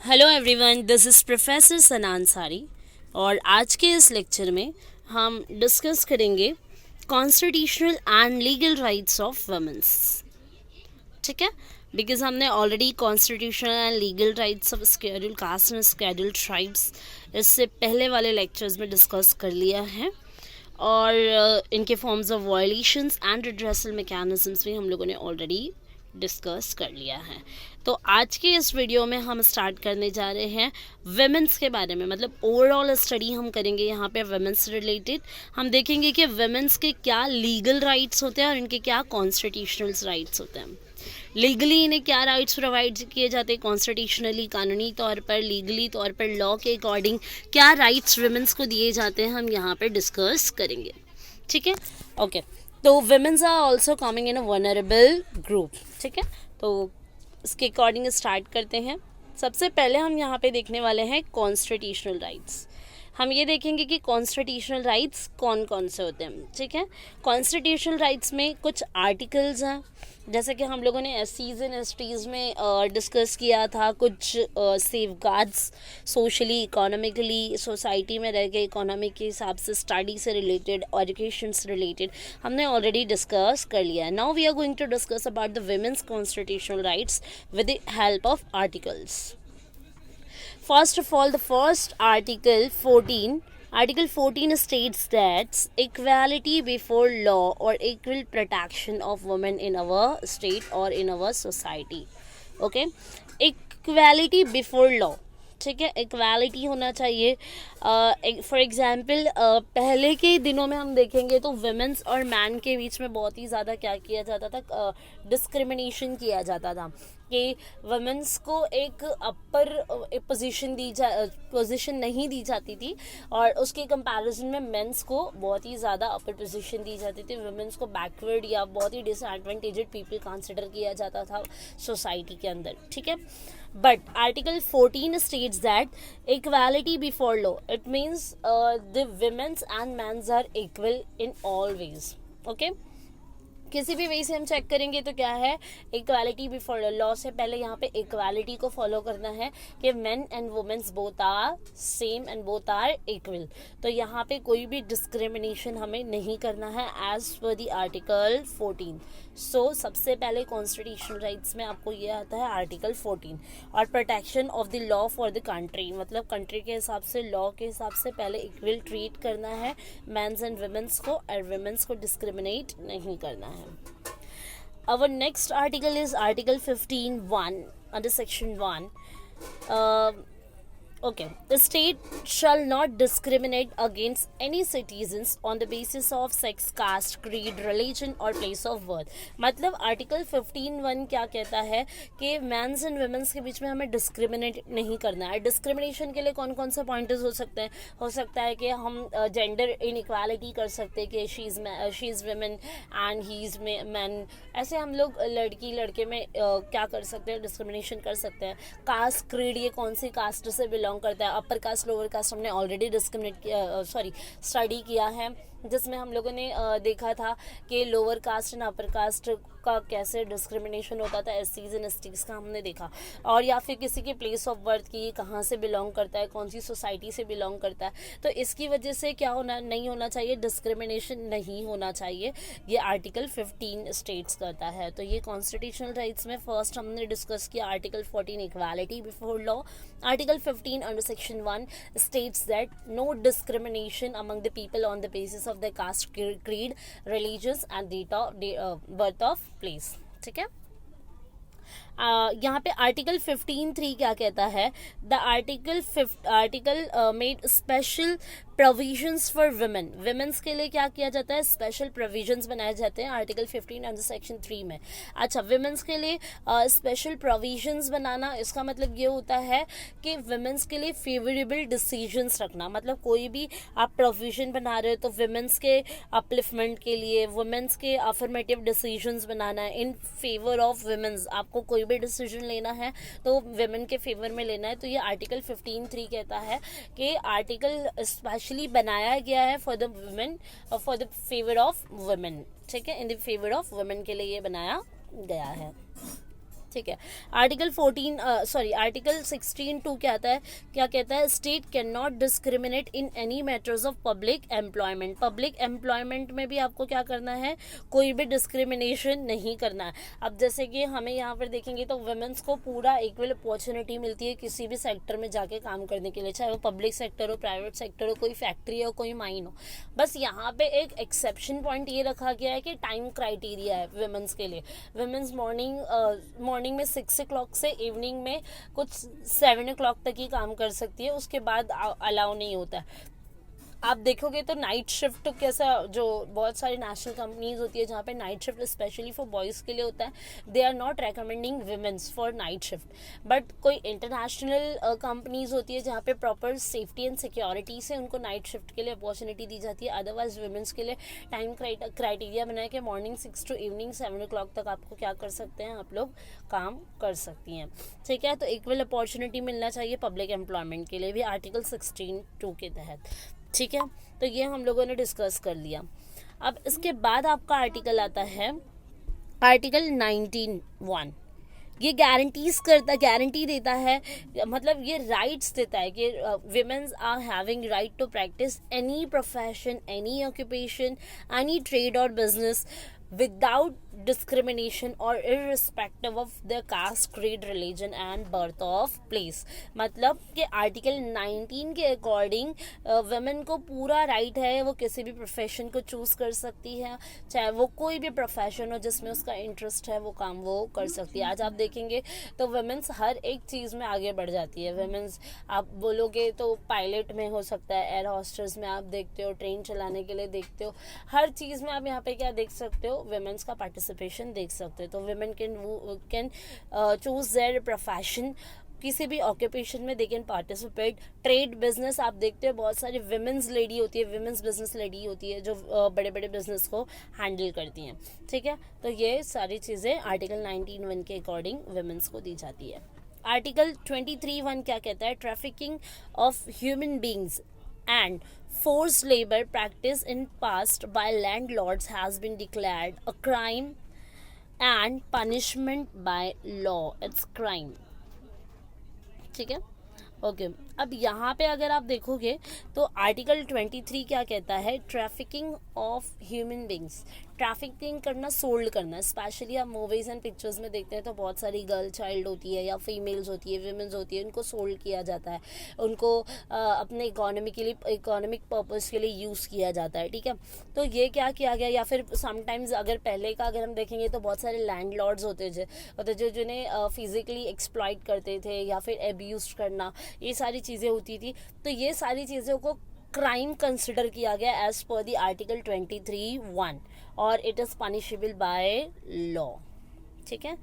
Hello everyone, this is professor सनान सारी। और आज के इस लेक्चर में हम डिस्कस करेंगे constitutional and legal rights of womens. ठीक है, बिकॉज हमने already constitutional and legal rights of schedule caste and schedule tribes इससे पहले वाले लेक्चर्स में डिस्कस कर लिया है। और इनके forms of violations and redressal mechanisms भी हम लोगों ने ऑलरेडी डिस्कस कर लिया है। तो आज के इस वीडियो में हम स्टार्ट करने जा रहे हैं वुमेन्स के बारे में, मतलब ओवरऑल स्टडी हम करेंगे यहाँ पे वुमेन्स रिलेटेड। हम देखेंगे कि वुमेन्स के क्या लीगल राइट्स होते हैं और इनके क्या कॉन्स्टिट्यूशनल राइट्स होते हैं। लीगली इन्हें क्या राइट्स प्रोवाइड किए जाते हैं, कॉन्स्टिट्यूशनली कानूनी तौर पर, लीगली तौर पर, लॉ के अकॉर्डिंग क्या राइट्स वुमेन्स को दिए जाते हैं, हम यहाँ पर डिस्कस करेंगे। ठीक है, ओके। तो womens are also coming in a vulnerable group. ठीक है, तो इसके अकॉर्डिंग स्टार्ट करते हैं। सबसे पहले हम यहाँ पे देखने वाले हैं कॉन्स्टिट्यूशनल राइट्स। हम ये देखेंगे कि कॉन्स्टिट्यूशनल राइट्स कौन कौन से होते हैं। ठीक है, कॉन्स्टिट्यूशनल राइट्स में कुछ आर्टिकल्स हैं, जैसे कि हम लोगों ने एससीज एंड एसटीज़ में डिस्कस किया था। कुछ सेफगार्ड्स सोशली इकोनॉमिकली सोसाइटी में रह के इकोनॉमी के हिसाब से, स्टडी से रिलेटेड, एजुकेशन से रिलेटेड हमने ऑलरेडी डिस्कस कर लिया है। Now we are going to discuss about the womens constitutional rights with the help of articles. First of all, the first Article 14 states that equality before law or equal protection of women in our state or in our society. Okay, equality before law. ठीक है, equality होना चाहिए। For example पहले के दिनों में हम देखेंगे तो वुमेन्स और मैन के बीच में बहुत ही ज़्यादा क्या किया जाता था, डिस्क्रिमिनेशन किया जाता था कि वुमेन्स को एक अपर पोजीशन नहीं दी जाती थी और उसके कंपैरिजन में मेंस को बहुत ही ज़्यादा अपर पोजीशन दी जाती थी। वुमेन्स को बैकवर्ड या बहुत ही डिसएडवांटेजेड पीपल कंसिडर किया जाता था सोसाइटी के अंदर। ठीक है, but Article 14 states that equality before law, it means the women's and men's are equal in all ways. Okay, किसी भी वे से हम चेक करेंगे तो क्या है, इक्वालिटी बिफोर लॉ से पहले यहाँ पे इक्वालिटी को फॉलो करना है कि men and womens both are same and both are equal. तो यहाँ पे कोई भी डिस्क्रिमिनेशन हमें नहीं करना है एज पर दी आर्टिकल 14। सो सबसे पहले कॉन्स्टिट्यूशनल राइट्स में आपको ये आता है आर्टिकल 14। और protection of the law for the country, मतलब कंट्री के हिसाब से, लॉ के हिसाब से पहले इक्वल ट्रीट करना है मेंस एंड वुमेन्स को, और वुमेन्स को डिस्क्रिमिनेट नहीं करना है। Our next article is Article 15(1) under Section 1. Okay, the state shall not discriminate against any citizens on the basis of sex, caste, creed, religion or place of birth. मतलब article 15(1) क्या कहता है कि mains and women's के बीच में हमें discriminate नहीं करना है। डिस्क्रिमिनेशन के लिए कौन कौन से पॉइंट्स हो सकते हैं? हो सकता है कि हम जेंडर इनइक्वालिटी कर सकते हैं कि she is women and he is man. ऐसे हम लोग लड़की लड़के में क्या कर सकते हैं, डिस्क्रिमिनेशन कर सकते हैं। कास्ट, क्रीड, ये कौन सी कास्ट से बिलोंग करता है, अपर कास्ट, लोअर कास्ट, हमने ऑलरेडी स्टडी किया है, जिसमें हम लोगों ने देखा था कि lower caste and upper caste का कैसे डिस्क्रिमिनेशन होता था, एससीज एंड एसटीज़ का हमने देखा। और या फिर किसी के प्लेस ऑफ बर्थ की, कहाँ से बिलोंग करता है, कौन सी सोसाइटी से बिलोंग करता है, तो इसकी वजह से क्या नहीं होना चाहिए, डिस्क्रिमिनेशन नहीं होना चाहिए। ये आर्टिकल 15 स्टेट्स करता है। तो ये कॉन्स्टिट्यूशनल राइट्स में फर्स्ट हमने डिस्कस किया article 14 equality before law. Article 15 under section 1 states that no discrimination among the people on the basis of the caste, creed, religious and date of birth of place. ठीक है, यहाँ पे article 15(3) क्या कहता है, the article made special provisions for women. Womens के लिए क्या किया जाता है, स्पेशल प्रोविजंस बनाए जाते हैं आर्टिकल 15 अंडर सेक्शन 3 में। अच्छा, वुमेन्स के लिए स्पेशल प्रोविजंस बनाना, इसका मतलब ये होता है कि वुमेन्स के लिए फेवरेबल डिसीजंस रखना। मतलब कोई भी आप प्रोविजन बना रहे हो तो वुमेन्स के अपलिफ्टमेंट के लिए, वुमेन्स के अफर्मेटिव डिसीजंस बनाना है इन फेवर ऑफ वुमेन्स। आपको कोई भी डिसीजन लेना है तो वुमेन के फेवर में लेना है। तो ये आर्टिकल 15(3) कहता है कि आर्टिकल स्पेशली बनाया गया है for the women, for the favour of women. ठीक है, in the favour of women के लिए ये बनाया गया है। ठीक है। आर्टिकल 16 क्या कहता है, state can not discriminate in any matters of public employment. Public employment में भी आपको क्या करना है, कोई भी डिस्क्रिमिनेशन नहीं करना है। अब जैसे कि हमें यहाँ पर देखेंगे तो वुमेन्स को पूरा इक्वल अपॉर्चुनिटी मिलती है किसी भी सेक्टर में जाके काम करने के लिए, चाहे वो पब्लिक सेक्टर हो, प्राइवेट सेक्टर हो, कोई फैक्ट्री हो, कोई माइन हो। बस यहाँ पे एक एक्सेप्शन पॉइंट ये रखा गया है कि टाइम क्राइटेरिया है वुमेन्स के लिए। वुमेन्स मॉर्निंग में 6 o'clock से इवनिंग में कुछ 7 o'clock तक ही काम कर सकती है, उसके बाद अलाउ नहीं होता है। आप देखोगे तो नाइट शिफ्ट कैसा, जो बहुत सारी नेशनल कंपनीज होती है जहाँ पे night shift specially for boys के लिए होता है, they are not recommending womens for night shift. But कोई इंटरनेशनल कंपनीज होती है जहाँ पे प्रॉपर सेफ्टी एंड सिक्योरिटी से उनको नाइट शिफ्ट के लिए अपॉर्चुनिटी दी जाती है। अदरवाइज विमेंस के लिए टाइम क्राइटेरिया बनाया कि मॉर्निंग 6 to इवनिंग 7 o'clock तक आपको क्या कर सकते हैं, आप लोग काम कर सकती हैं। ठीक है, तो इक्वल अपॉर्चुनिटी मिलना चाहिए पब्लिक एम्प्लॉयमेंट के लिए भी आर्टिकल 16(2) के तहत। ठीक है, तो ये हम लोगों ने डिस्कस कर लिया। अब इसके बाद आपका आर्टिकल आता है आर्टिकल 19(1). ये गारंटी देता है, मतलब ये राइट्स देता है कि womens are having right to practice any profession, any occupation, any trade और business without discrimination or irrespective of their caste, creed, religion and birth of place। मतलब कि आर्टिकल 19 के अकॉर्डिंग वुमेन को पूरा राइट है, वो किसी भी प्रोफेशन को चूज कर सकती है, चाहे वो कोई भी प्रोफेशन हो जिसमें उसका इंटरेस्ट है, वो काम वो कर सकती है। आज आप देखेंगे तो वुमेन्स हर एक चीज़ में आगे बढ़ जाती है। वुमेन्स आप बोलोगे तो पायलट में हो सकता है, एयर हॉस्टेस में आप देखते हो, ट्रेन चलाने के लिए देखते हो, हर चीज़ में आप यहाँ पे क्या देख सकते हो, वुमेन्स का पार्टिसिपेशन देख सकते हो। तो women can choose their profession, किसी भी ऑक्यूपेशन में they can participate. Trade business आप देखते हो बहुत सारी विमेंस लेडी होती है, विमेंस बिजनेस लेडी होती है जो बड़े बड़े बिजनेस को हैंडल करती हैं। ठीक है, तो ये सारी चीज़ें आर्टिकल 19(1) के अकॉर्डिंग विमेंस को दी जाती है। आर्टिकल 23(1) क्या कहता है, trafficking of human beings and forced labor practice in past by landlords has been declared a crime and punishment by law, it's crime। ठीक है, ओके। अब यहाँ पे अगर आप देखोगे तो आर्टिकल 23 क्या कहता है, trafficking of human beings. Trafficking करना, सोल्ड करना, स्पेशली आप मूवीज़ एंड पिक्चर्स में देखते हैं तो बहुत सारी गर्ल चाइल्ड होती है या फीमेल्स होती है, वीमेंस होती है, उनको सोल्ड किया जाता है, उनको अपने इकोनॉमिक पर्पस के लिए यूज़ किया जाता है। ठीक है, तो ये क्या किया गया, या फिर समटाइम्स अगर हम देखेंगे तो बहुत सारे लैंडलॉर्ड्स होते जो जिन्हें फिजिकली एक्सप्लॉइट करते थे या फिर एब्यूज करना, ये सारी चीज़ें होती थी। तो ये सारी चीज़ों को क्राइम कंसिडर किया गया एज पर द आर्टिकल 23(1) और it is punishable by law. ठीक है,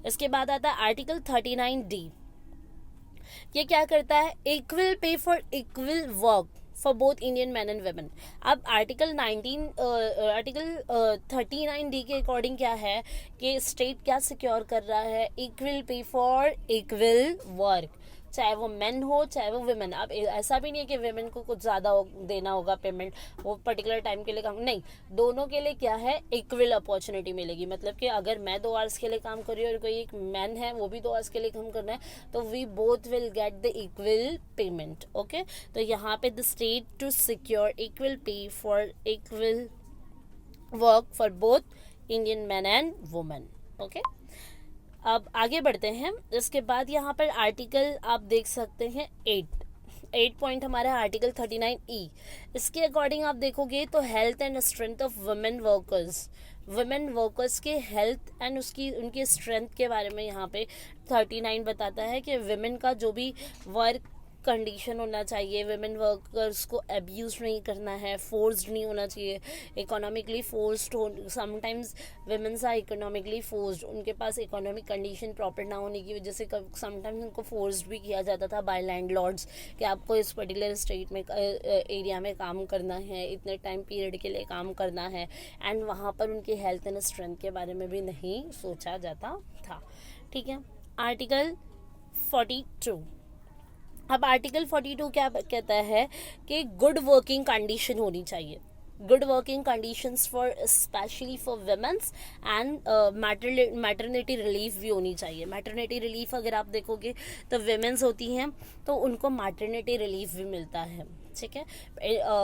इसके बाद आता है आर्टिकल 39(d). ये क्या करता है, equal pay for equal work for both Indian man and women. अब आर्टिकल 39(d) के अकॉर्डिंग क्या है कि स्टेट क्या सिक्योर कर रहा है, equal pay for equal work, चाहे वो मेन हो चाहे वो विमेन। अब ऐसा भी नहीं है कि विमेन को कुछ ज़्यादा देना होगा पेमेंट, वो पर्टिकुलर टाइम के लिए काम नहीं, दोनों के लिए क्या है, इक्वल अपॉर्चुनिटी मिलेगी। मतलब कि अगर मैं 2 hours के लिए काम कर रही हूँ और कोई एक मैन है वो भी 2 hours के लिए काम करना है, तो we both will get the equal payment. Okay, तो यहाँ पे the state to secure equal pay for equal work for both Indian man and women. Okay, अब आगे बढ़ते हैं। इसके बाद यहाँ पर आर्टिकल आप देख सकते हैं 8 पॉइंट हमारा आर्टिकल 39(e). इसके अकॉर्डिंग आप देखोगे तो health and strength of women workers के हेल्थ एंड उनकी स्ट्रेंथ के बारे में यहाँ पे 39 बताता है कि वुमेन का जो भी वर्क कंडीशन होना चाहिए, वुमेन वर्कर्स को अब्यूज नहीं करना है, फोर्स्ड नहीं होना चाहिए, इकोनॉमिकली फोर्स्ड हो, sometimes womens are economically forced, उनके पास इकोनॉमिक कंडीशन प्रॉपर ना होने की वजह से समटाइम्स उनको फोर्स्ड भी किया जाता था बाय लैंडलॉर्ड्स कि आपको इस पर्टिकुलर स्टेट में एरिया में काम करना है, इतने टाइम पीरियड के लिए काम करना है, एंड वहाँ पर उनकी हेल्थ एंड स्ट्रेंथ के बारे में भी नहीं सोचा जाता था। ठीक है, आर्टिकल 42। अब आर्टिकल 42 क्या कहता है कि गुड वर्किंग कंडीशन होनी चाहिए। Good working conditions for specially for womens and maternity relief भी होनी चाहिए. मैटरनिटी रिलीफ अगर आप देखोगे तो वुमेन्स होती हैं तो उनको मैटरनिटी रिलीफ भी मिलता है. ठीक है.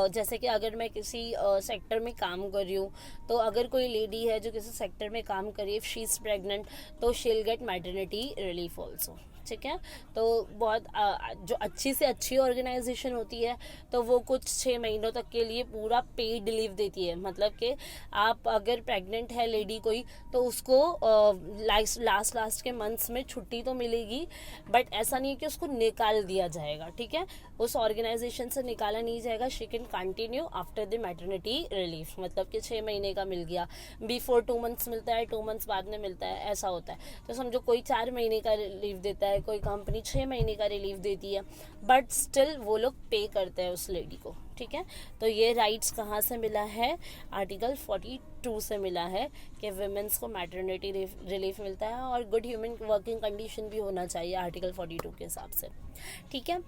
जैसे कि अगर मैं किसी सेक्टर में काम कर रही हूँ तो अगर कोई लेडी है जो किसी सेक्टर में काम कर रही है, इफ शी इज़ प्रेग्नेंट तो she will get maternity relief also. ठीक है. तो बहुत जो अच्छी से अच्छी ऑर्गेनाइजेशन होती है तो वो कुछ 6 महीनों तक के लिए पूरा पेड लीव देती है. मतलब कि आप अगर प्रेग्नेंट है लेडी कोई तो उसको लास्ट के मंथ्स में छुट्टी तो मिलेगी, बट ऐसा नहीं है कि उसको निकाल दिया जाएगा. ठीक है. उस ऑर्गेनाइजेशन से निकाला नहीं जाएगा. She can continue after the maternity relief. मतलब कि 6 महीने का मिल गया, बिफोर 2 मंथ्स मिलता है, 2 मंथ्स बाद में मिलता है, ऐसा होता है. तो समझो कोई 4 महीने का रिलीफ देता है, कोई कंपनी 6 महीने का रिलीफ देती है, बट स्टिल वो लोग पे करते हैं उस लेडी को. ठीक है. तो ये राइट्स कहाँ से मिला है? आर्टिकल 42 से मिला है कि वुमेन्स को मैटरनिटी रिलीफ मिलता है और गुड ह्यूमन वर्किंग कंडीशन भी होना चाहिए आर्टिकल 42 के हिसाब से. ठीक है.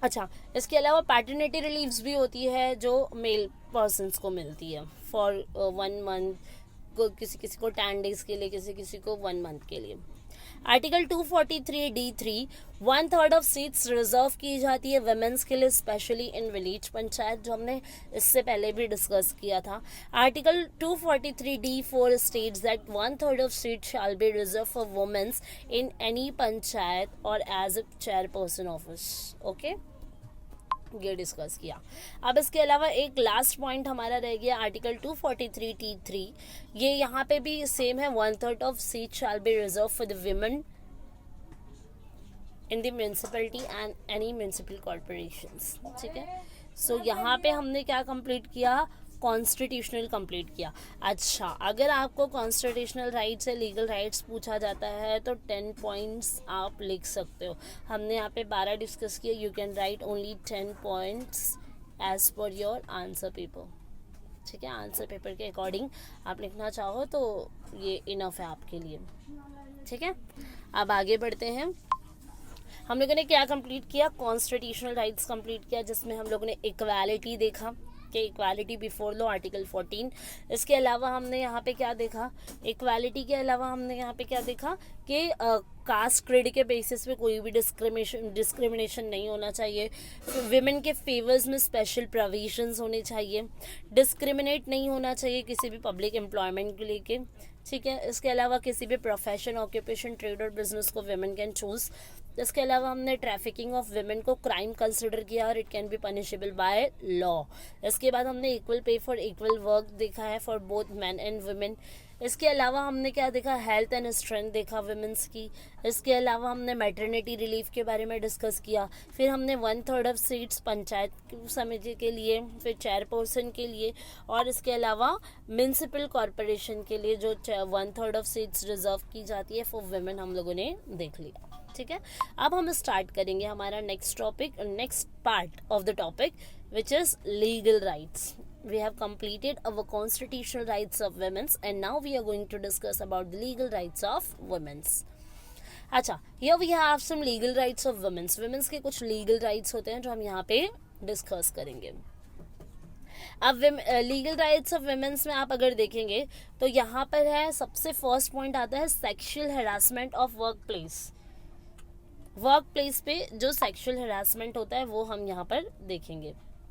अच्छा, इसके अलावा पैटर्निटी रिलीव्स भी होती है जो मेल पर्सन्स को मिलती है फॉर 1 मंथ, किसी को 10 डेज के लिए, किसी को 1 मंथ के लिए. Article 243D3 1/3 of seats reserve की जाती है वुमेन्स के लिए, स्पेशली इन विलेज पंचायत, जो हमने इससे पहले भी डिस्कस किया था. Article 243D4 states that 1/3 of seat shall be reserve for womens in any panchayat और as a chairperson office. Okay, ये डिस्कस किया. अब इसके अलावा एक लास्ट पॉइंट हमारा रह गया आर्टिकल 243T3. ये यहाँ पे भी सेम है. 1/3 of seat shall be reserve for the women in the municipality and any municipal corporations. ठीक है. सो यहाँ पे हमने क्या कंप्लीट किया? कॉन्स्टिट्यूशनल कंप्लीट किया. अच्छा, अगर आपको कॉन्स्टिट्यूशनल राइट्स या लीगल राइट्स पूछा जाता है तो 10 पॉइंट्स आप लिख सकते हो. हमने यहाँ पे 12 डिस्कस किया. You can write only 10 points as per your answer paper. ठीक है. आंसर पेपर के अकॉर्डिंग आप लिखना चाहो तो ये इनफ है आपके लिए. ठीक है. अब आगे बढ़ते हैं. हम लोगों ने क्या कंप्लीट किया? कॉन्स्टिट्यूशनल राइट्स कंप्लीट किया, जिसमें हम लोगों ने इक्वालिटी देखा कि इक्वालिटी बिफोर लॉ आर्टिकल 14. इसके अलावा हमने यहाँ पे क्या देखा? इक्वालिटी के अलावा हमने यहाँ पे क्या देखा कि कास्ट क्रेड के बेसिस पे कोई भी डिस्क्रिमिनेशन नहीं होना चाहिए. विमेन के फेवर्स में स्पेशल प्रोविजंस होने चाहिए. डिस्क्रिमिनेट नहीं होना चाहिए किसी भी पब्लिक एम्प्लॉयमेंट को लेके. ठीक है. इसके अलावा किसी भी प्रोफेशन, ऑक्यूपेशन, ट्रेड और बिजनेस को विमेन कैन चूज. इसके अलावा हमने ट्रैफिकिंग ऑफ विमेन को क्राइम कंसिडर किया और it can be punishable by law. इसके बाद हमने equal pay for equal work देखा है for both man and women. इसके अलावा हमने क्या देखा? हेल्थ एंड स्ट्रेंथ देखा वुमेन्स की. इसके अलावा हमने मैटरनिटी रिलीफ के बारे में डिस्कस किया. फिर हमने 1/3 ऑफ सीट्स पंचायत समिति के लिए, फिर चेयरपर्सन के लिए, और इसके अलावा म्यूनसिपल कॉरपोरेशन के लिए जो 1/3 ऑफ सीट्स रिजर्व की जाती है फॉर वुमेन हम लोगों ने देख लिया. ठीक है. अब हम स्टार्ट करेंगे हमारा next topic, next part of the topic, which is legal rights. We have completed our constitutional rights of women's and now we are going to discuss about the legal rights of women's. अच्छा, here we have some legal rights of women's. women's के कुछ legal rights होते हैं जो हम यहाँ पे discuss करेंगे. अब लीगल राइट्स ऑफ वुमेन्स में आप अगर देखेंगे तो यहाँ पर है, सबसे फर्स्ट पॉइंट आता है sexual harassment of work place. Work place पे जो सेक्सुअल हरासमेंट होता है वो हम यहाँ पर देखेंगे.